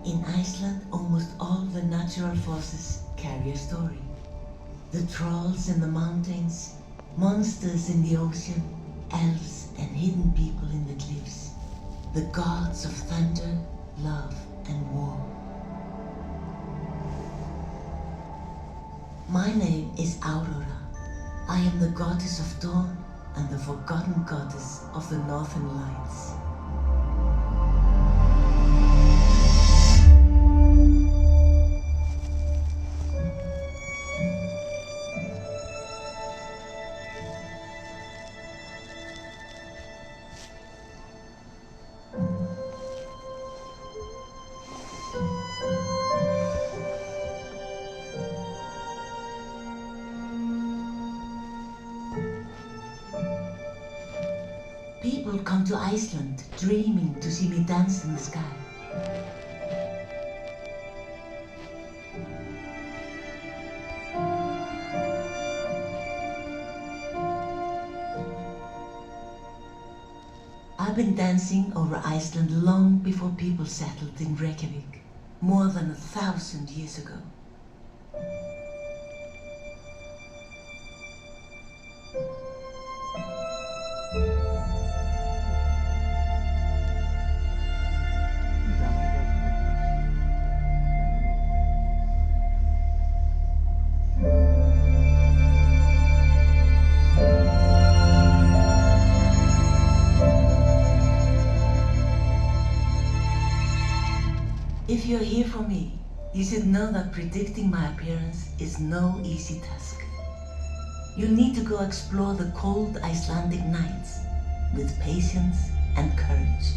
In Iceland, almost all the natural forces carry a story. The trolls in the mountains, monsters in the ocean, elves and hidden people in the cliffs. The gods of thunder, love and war. My name is Aurora. I am the goddess of dawn and the forgotten goddess of the northern lights. People come to Iceland dreaming to see me dance in the sky. I've been dancing over Iceland long before people settled in Reykjavik, more than 1,000 years ago. If you're here for me, you should know that predicting my appearance is no easy task. You need to go explore the cold Icelandic nights with patience and courage.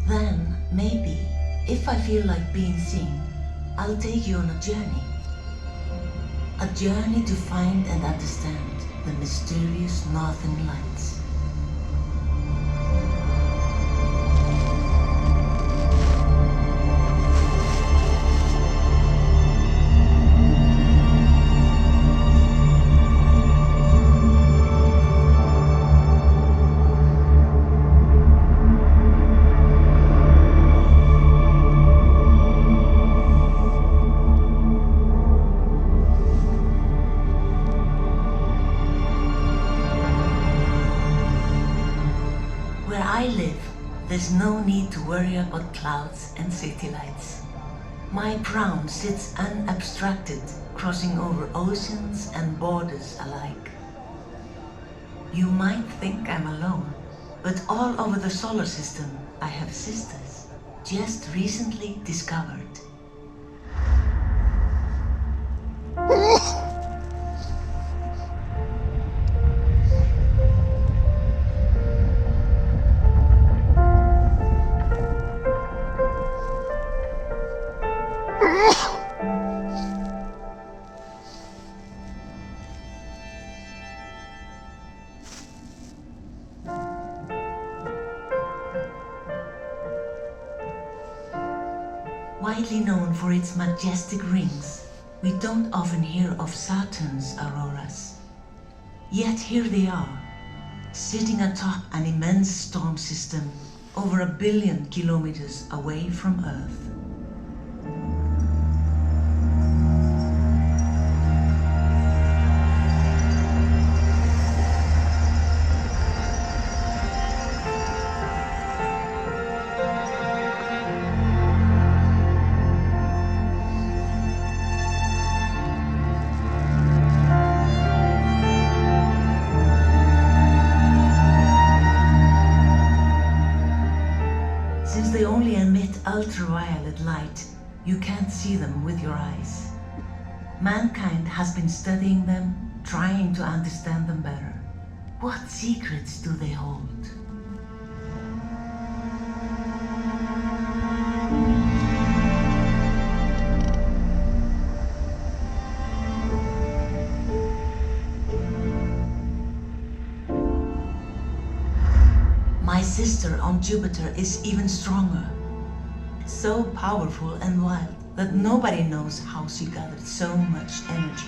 Then, maybe, if I feel like being seen, I'll take you on a journey. A journey to find and understand the mysterious northern lights. Where I live, there's no need to worry about clouds and city lights. My crown sits unobstructed, crossing over oceans and borders alike. You might think I'm alone, but all over the solar system I have sisters, just recently discovered. Widely known for its majestic rings, we don't often hear of Saturn's auroras. Yet here they are, sitting atop an immense storm system over 1 billion kilometers away from Earth. Since they only emit ultraviolet light, you can't see them with your eyes. Mankind has been studying them, trying to understand them better. What secrets do they hold? My sister on Jupiter is even stronger. So powerful and wild that nobody knows how she gathered so much energy.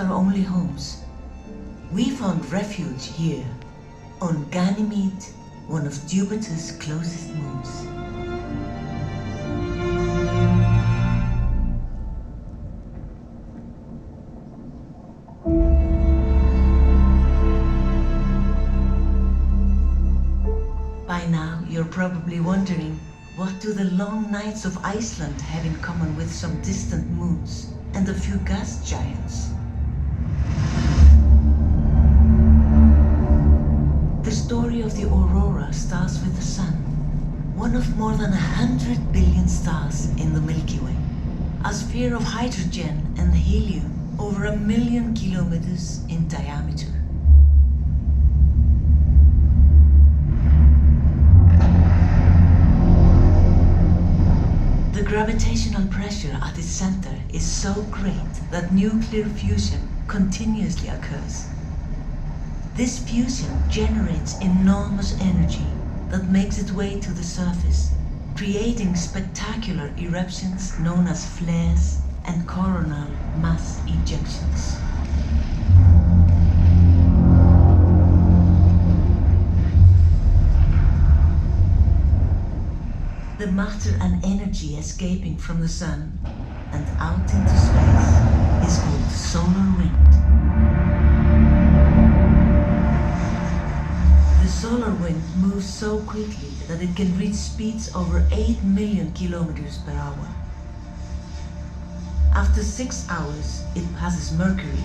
not our only homes. We found refuge here, on Ganymede, one of Jupiter's closest moons. By now, you're probably wondering, what do the long nights of Iceland have in common with some distant moons and a few gas giants? The story of the aurora starts with the sun, one of more than 100 billion stars in the Milky Way, a sphere of hydrogen and helium over 1 million kilometers in diameter. The gravitational pressure at its center is so great that nuclear fusion continuously occurs. This fusion generates enormous energy that makes its way to the surface, creating spectacular eruptions known as flares and coronal mass ejections. The matter and energy escaping from the sun and out into space is called solar wind. The solar wind moves so quickly that it can reach speeds over 8 million kilometers per hour. After 6 hours, it passes Mercury.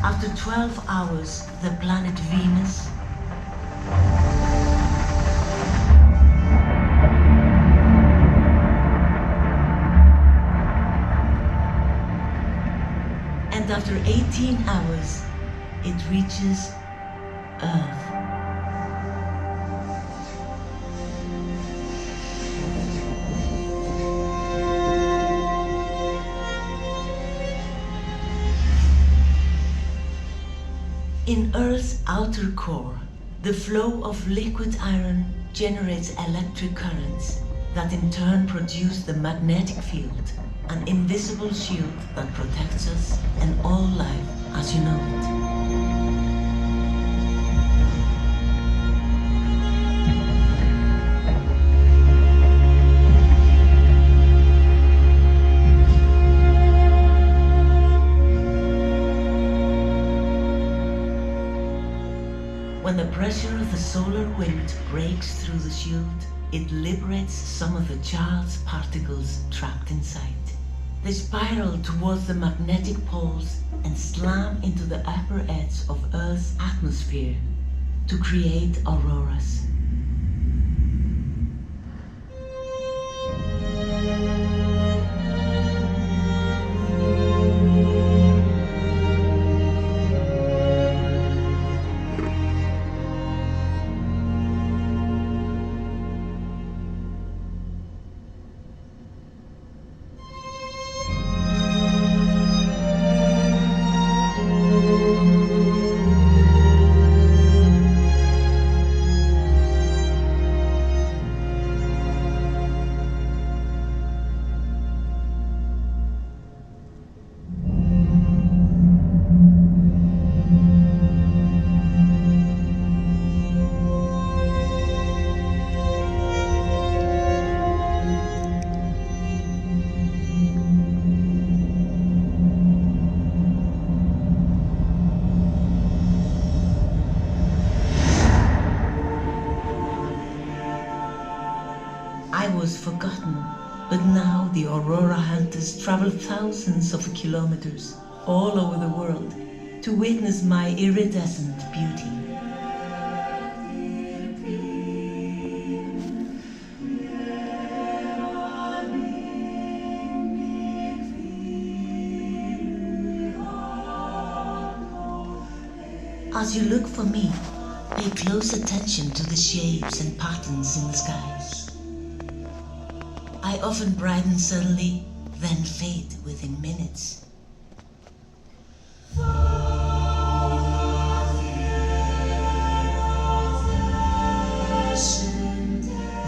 After 12 hours, the planet Venus. And after 18 hours, it reaches Earth. In Earth's outer core, the flow of liquid iron generates electric currents that in turn produce the magnetic field, an invisible shield that protects us and all life as you know it. When the pressure of the solar wind breaks through the shield, it liberates some of the charged particles trapped inside. They spiral towards the magnetic poles and slam into the upper edge of Earth's atmosphere to create auroras. I was forgotten, but now the aurora hunters travel thousands of kilometers all over the world to witness my iridescent beauty. As you look for me, pay close attention to the shapes and patterns in the sky. I often brighten suddenly, then fade within minutes.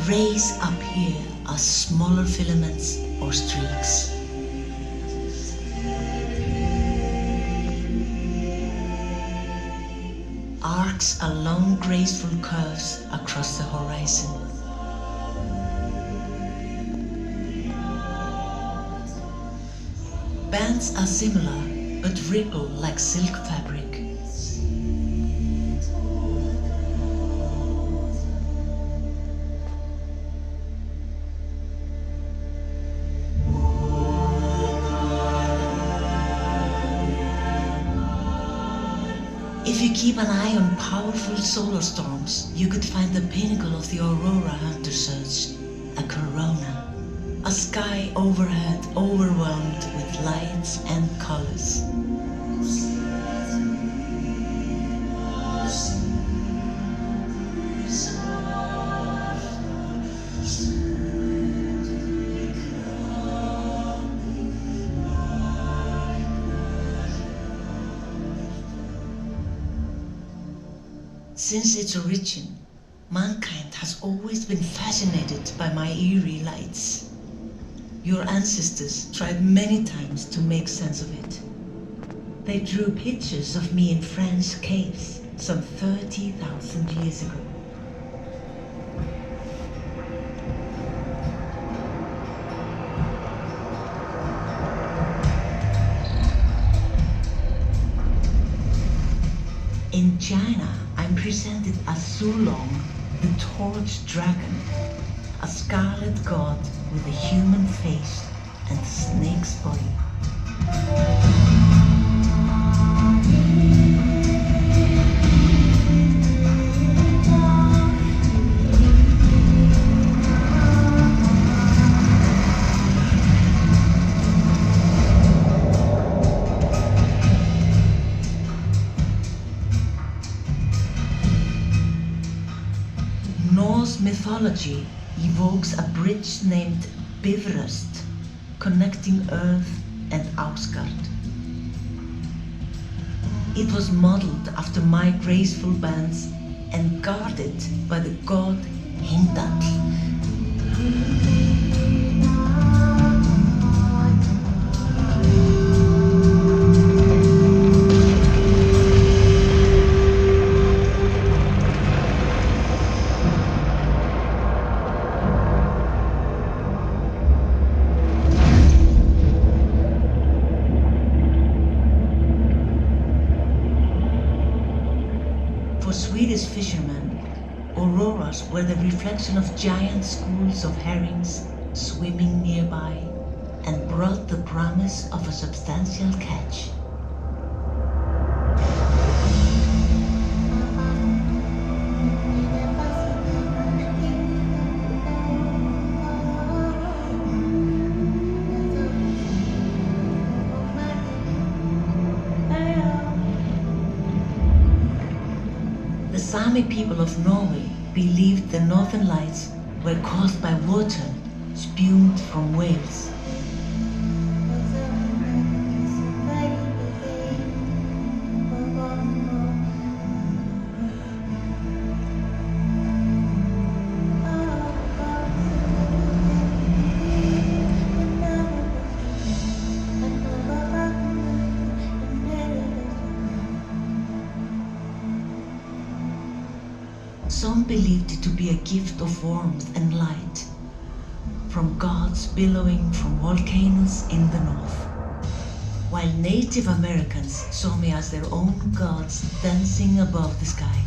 Rays up here are smaller filaments or streaks. Arcs are long, graceful curves across the horizon. Bands are similar, but ripple like silk fabric. If you keep an eye on powerful solar storms, you could find the pinnacle of the aurora hunter search, a corona, a sky overhead overwhelmed with lights and colors. Since its origin, mankind has always been fascinated by my eerie lights. Your ancestors tried many times to make sense of it. They drew pictures of me in French caves some 30,000 years ago. In China, I'm presented as Sulong, the torch dragon, a scarlet god with a human face and a snake's body. Norse mythology evokes a bridge named Bifrost, connecting Earth and Asgard. It was modeled after my graceful bands and guarded by the god Heimdall. For Swedish fishermen, auroras were the reflection of giant schools of herrings swimming nearby and brought the promise of a substantial catch. The Sami people of Norway believed the northern lights were caused by water spewed from whales. Some believed it to be a gift of warmth and light, from gods billowing from volcanoes in the north, while Native Americans saw me as their own gods dancing above the sky.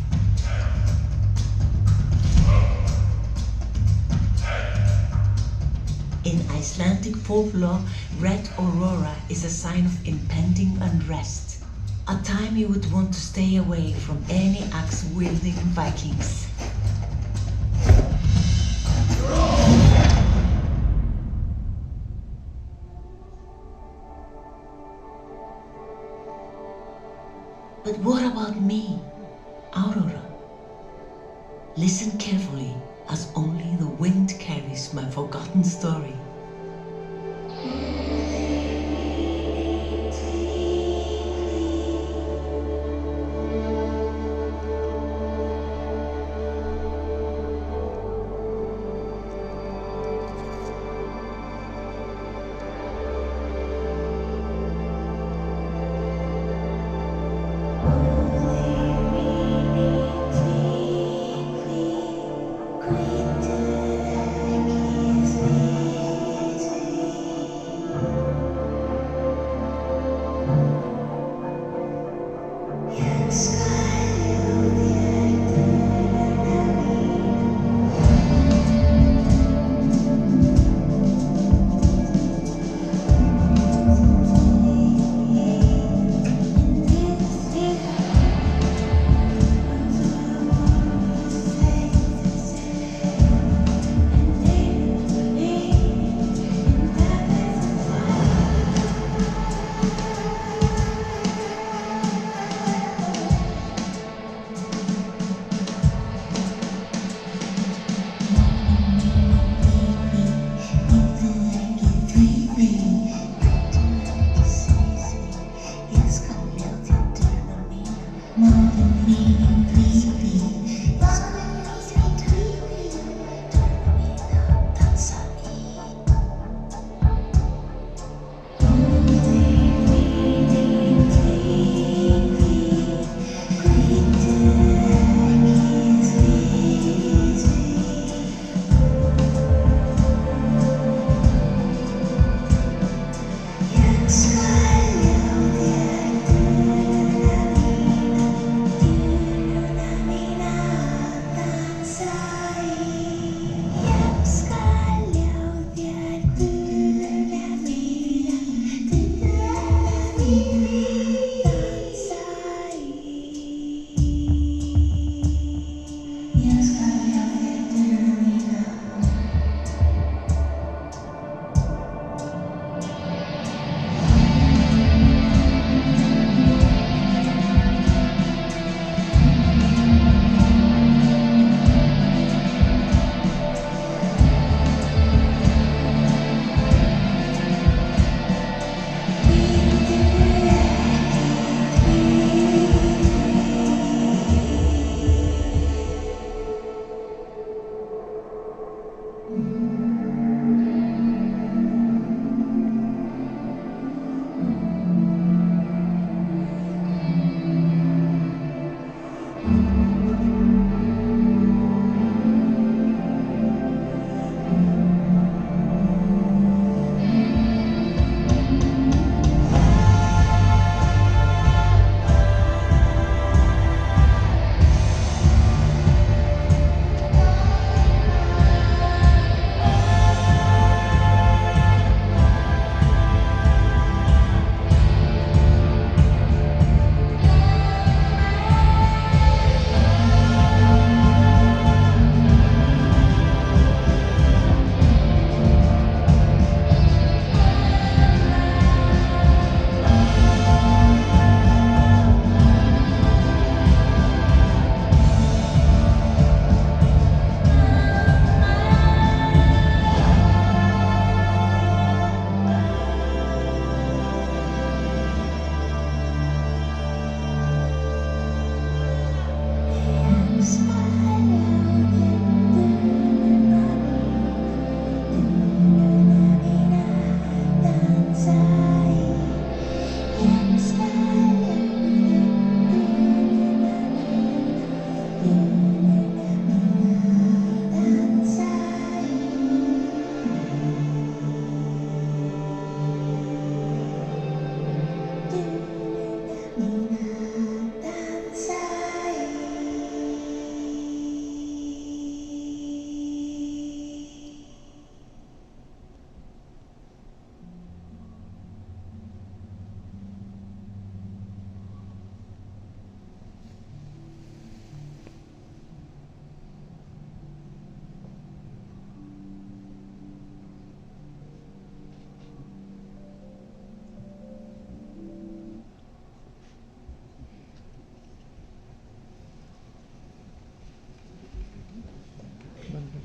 In Icelandic folklore, red aurora is a sign of impending unrest. A time you would want to stay away from any axe-wielding Vikings. But what about me, Aurora? Listen carefully, as only the wind carries my forgotten story.